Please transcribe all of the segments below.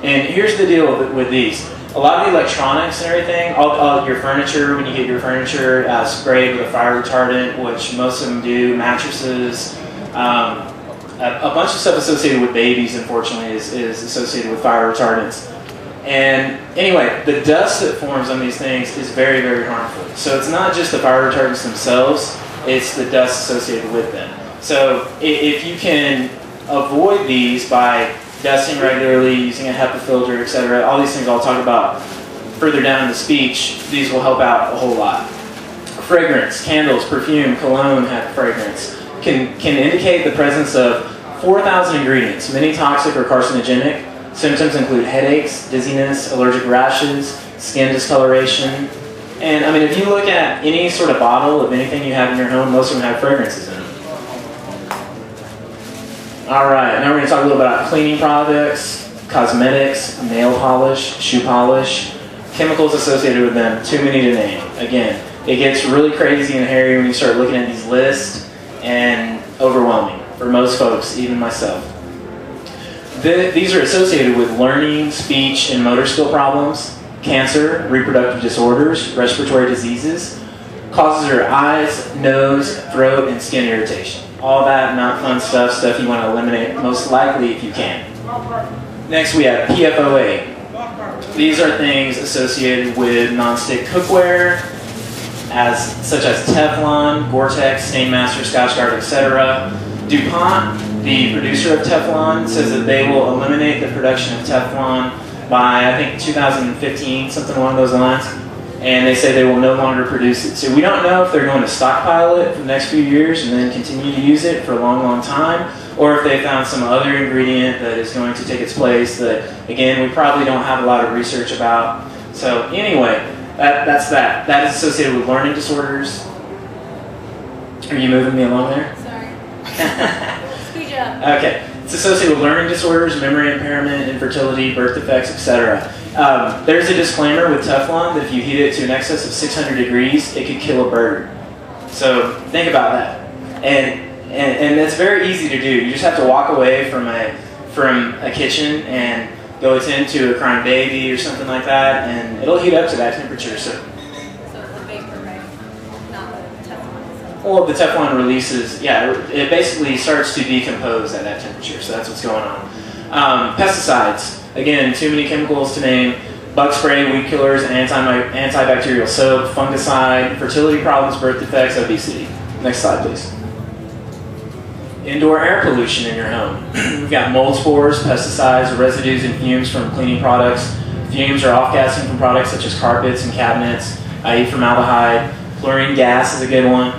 And here's the deal with these. A lot of the electronics and everything, all your furniture, when you get your furniture sprayed with a fire retardant, which most of them do, mattresses, a bunch of stuff associated with babies, unfortunately, is associated with fire retardants. And anyway, the dust that forms on these things is very, very harmful. So it's not just the fire retardants themselves, it's the dust associated with them. So if you can avoid these by dusting regularly, using a HEPA filter, etc., all these things I'll talk about further down in the speech, these will help out a whole lot. Fragrance, candles, perfume, cologne have fragrance. Can indicate the presence of 4,000 ingredients, many toxic or carcinogenic. Symptoms include headaches, dizziness, allergic rashes, skin discoloration. And I mean, if you look at any sort of bottle of anything you have in your home, most of them have fragrances in them. All right, now we're going to talk a little bit about cleaning products, cosmetics, nail polish, shoe polish, chemicals associated with them, too many to name. Again, it gets really crazy and hairy when you start looking at these lists, and overwhelming for most folks, even myself. These are associated with learning, speech, and motor skill problems, cancer, reproductive disorders, respiratory diseases, causes your eyes, nose, throat, and skin irritation. All that not fun stuff you want to eliminate most likely if you can. Next we have PFOA. These are things associated with non-stick cookware, such as Teflon, Gore-Tex, Stainmaster, Scotchgard, etc. DuPont, the producer of Teflon, says that they will eliminate the production of Teflon by, I think, 2015, something along those lines. And they say they will no longer produce it. So we don't know if they're going to stockpile it for the next few years and then continue to use it for a long, long time, or if they found some other ingredient that is going to take its place that, again, we probably don't have a lot of research about. So anyway, that's that. That is associated with learning disorders. Are you moving me along there? Sorry. Speed up. Okay. It's associated with learning disorders, memory impairment, infertility, birth defects, etc. There's a disclaimer with Teflon that if you heat it to an excess of 600 degrees, it could kill a bird. So think about that. And it's very easy to do. You just have to walk away from a kitchen and go attend to a crying baby or something like that, and it'll heat up to that temperature. So it's the vapor, right? Not the Teflon itself. Well, the Teflon releases, yeah, it basically starts to decompose at that temperature, so that's what's going on. Pesticides, again, too many chemicals to name. Bug spray, weed killers, antibacterial soap, fungicide, fertility problems, birth defects, obesity. Next slide, please. Indoor air pollution in your home. We've got mold spores, pesticides, residues, and fumes from cleaning products. Fumes are off-gassing from products such as carpets and cabinets, i.e. formaldehyde. Chlorine gas is a good one.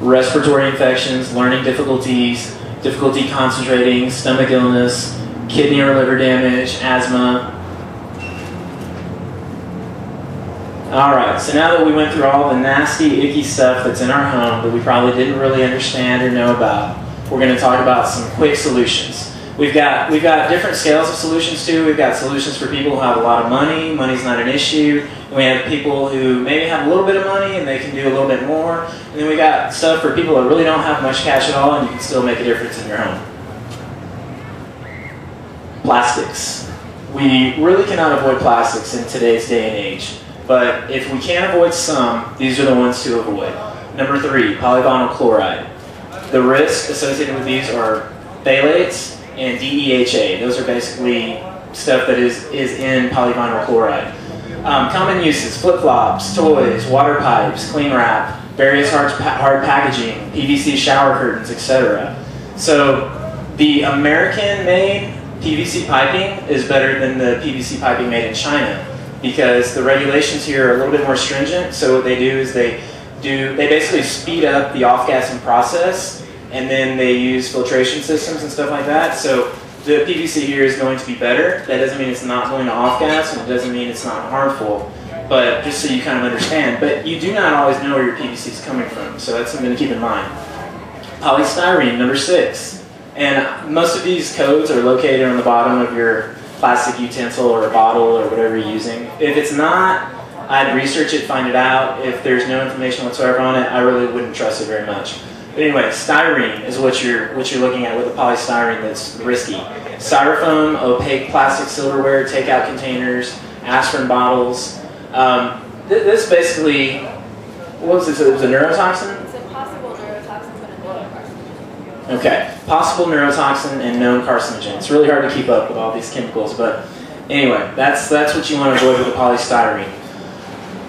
Respiratory infections, learning difficulties, difficulty concentrating, stomach illness, kidney or liver damage, asthma. Alright, so now that we went through all the nasty, icky stuff that's in our home that we probably didn't really understand or know about, we're going to talk about some quick solutions. We've got different scales of solutions too. We've got solutions for people who have a lot of money. Money's not an issue. And we have people who maybe have a little bit of money and they can do a little bit more. And then we got stuff for people that really don't have much cash at all and you can still make a difference in your home. Plastics. We really cannot avoid plastics in today's day and age. But if we can avoid some, these are the ones to avoid. Number 3, polyvinyl chloride. The risks associated with these are phthalates and DEHA. Those are basically stuff that is in polyvinyl chloride. Common uses, flip-flops, toys, water pipes, cling wrap, various hard packaging, PVC shower curtains, etc. So the American-made PVC piping is better than the PVC piping made in China because the regulations here are a little bit more stringent. So what they do is they basically speed up the off-gassing process, and then they use filtration systems and stuff like that. So the PVC here is going to be better. That doesn't mean it's not going to off-gas, and it doesn't mean it's not harmful, but just so you kind of understand. But you do not always know where your PVC is coming from, so that's something to keep in mind. Polystyrene, number 6. And most of these codes are located on the bottom of your plastic utensil or a bottle or whatever you're using. If it's not, I'd research it, find it out. If there's no information whatsoever on it, I really wouldn't trust it very much. Anyway, styrene is what you're looking at with the polystyrene that's risky. Styrofoam, opaque plastic silverware, takeout containers, aspirin bottles. This basically, what was it? It was a neurotoxin? It's a possible neurotoxin, but a known carcinogen. Okay, possible neurotoxin and known carcinogen. It's really hard to keep up with all these chemicals, but anyway, that's what you want to avoid with the polystyrene.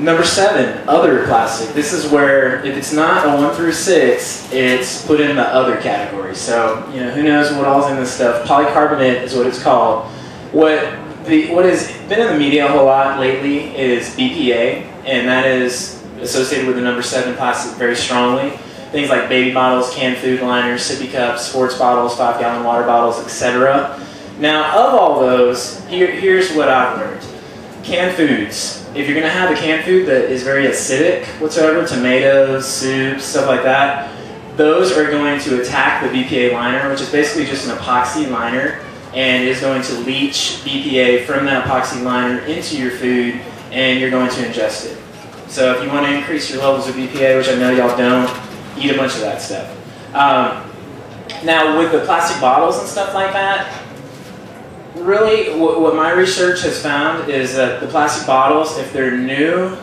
Number 7, other plastic. This is where if it's not a 1 through 6, it's put in the other category. So, who knows what all's in this stuff. Polycarbonate is what it's called. What has been in the media a whole lot lately is BPA, and that is associated with the number 7 plastic very strongly. Things like baby bottles, canned food liners, sippy cups, sports bottles, 5-gallon water bottles, etc. Now, of all those, here's what I've learned. Canned foods. If you're going to have a canned food that is very acidic whatsoever, tomatoes, soups, stuff like that, those are going to attack the BPA liner, which is basically just an epoxy liner, and is going to leach BPA from that epoxy liner into your food, and you're going to ingest it. So if you want to increase your levels of BPA, which I know y'all don't, eat a bunch of that stuff. Now with the plastic bottles and stuff like that, really, what my research has found is that the plastic bottles, if they're new,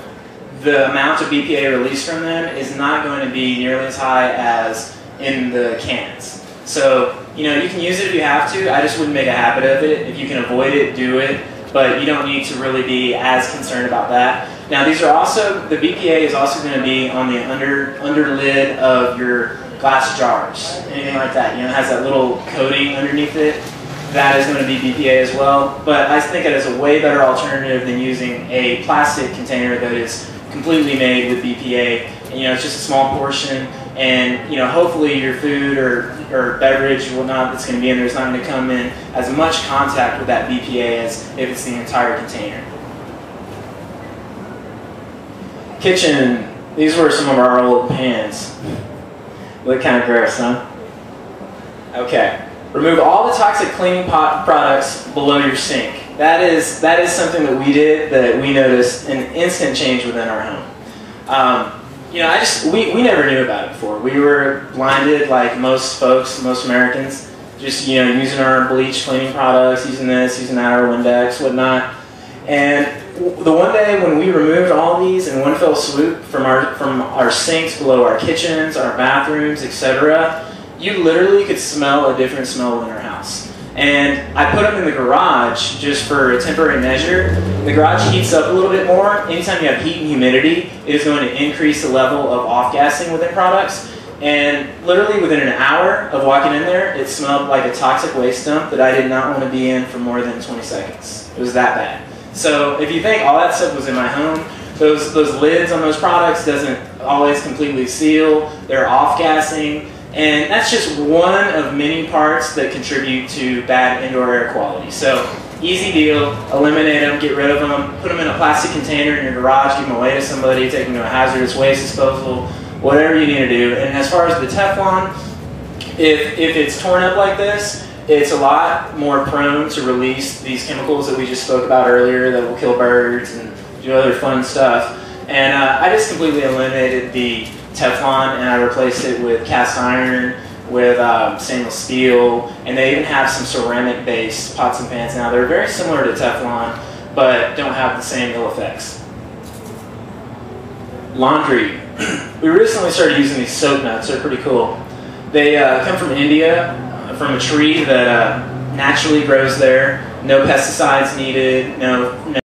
the amount of BPA released from them is not going to be nearly as high as in the cans. So, you can use it if you have to. I just wouldn't make a habit of it. If you can avoid it, do it. But you don't need to really be as concerned about that. Now, these are also, the BPA is also going to be on the under lid of your glass jars, anything like that. It has that little coating underneath it. That is going to be BPA as well, but I think it is a way better alternative than using a plastic container that is completely made with BPA. And, it's just a small portion, and hopefully your food or beverage or whatnot that's going to be in there is not going to come in as much contact with that BPA as if it's the entire container. Kitchen. These were some of our old pans. Look kind of gross, huh? Okay. Remove all the toxic cleaning products below your sink. That is something that we did that we noticed an instant change within our home. We never knew about it before. We were blinded like most folks, most Americans, just using our bleach cleaning products, using this, using that, our Windex, whatnot. And the one day when we removed all these in one fell swoop from our sinks below our kitchens, our bathrooms, etc., you literally could smell a different smell in our house. And I put them in the garage just for a temporary measure. The garage heats up a little bit more. Anytime you have heat and humidity, it is going to increase the level of off-gassing within products. And literally within an hour of walking in there, it smelled like a toxic waste dump that I did not want to be in for more than 20 seconds. It was that bad. So if you think all that stuff was in my home, those lids on those products doesn't always completely seal. They're off-gassing. And that's just one of many parts that contribute to bad indoor air quality. So, easy deal, eliminate them, get rid of them, put them in a plastic container in your garage, give them away to somebody, take them to a hazardous waste disposal, whatever you need to do. And as far as the Teflon, if it's torn up like this, it's a lot more prone to release these chemicals that we just spoke about earlier that will kill birds and do other fun stuff. And I just completely eliminated the Teflon, and I replaced it with cast iron, with stainless steel, and they even have some ceramic-based pots and pans now. They're very similar to Teflon, but don't have the same ill effects. Laundry. We recently started using these soap nuts. They're pretty cool. They come from India, from a tree that naturally grows there. No pesticides needed, no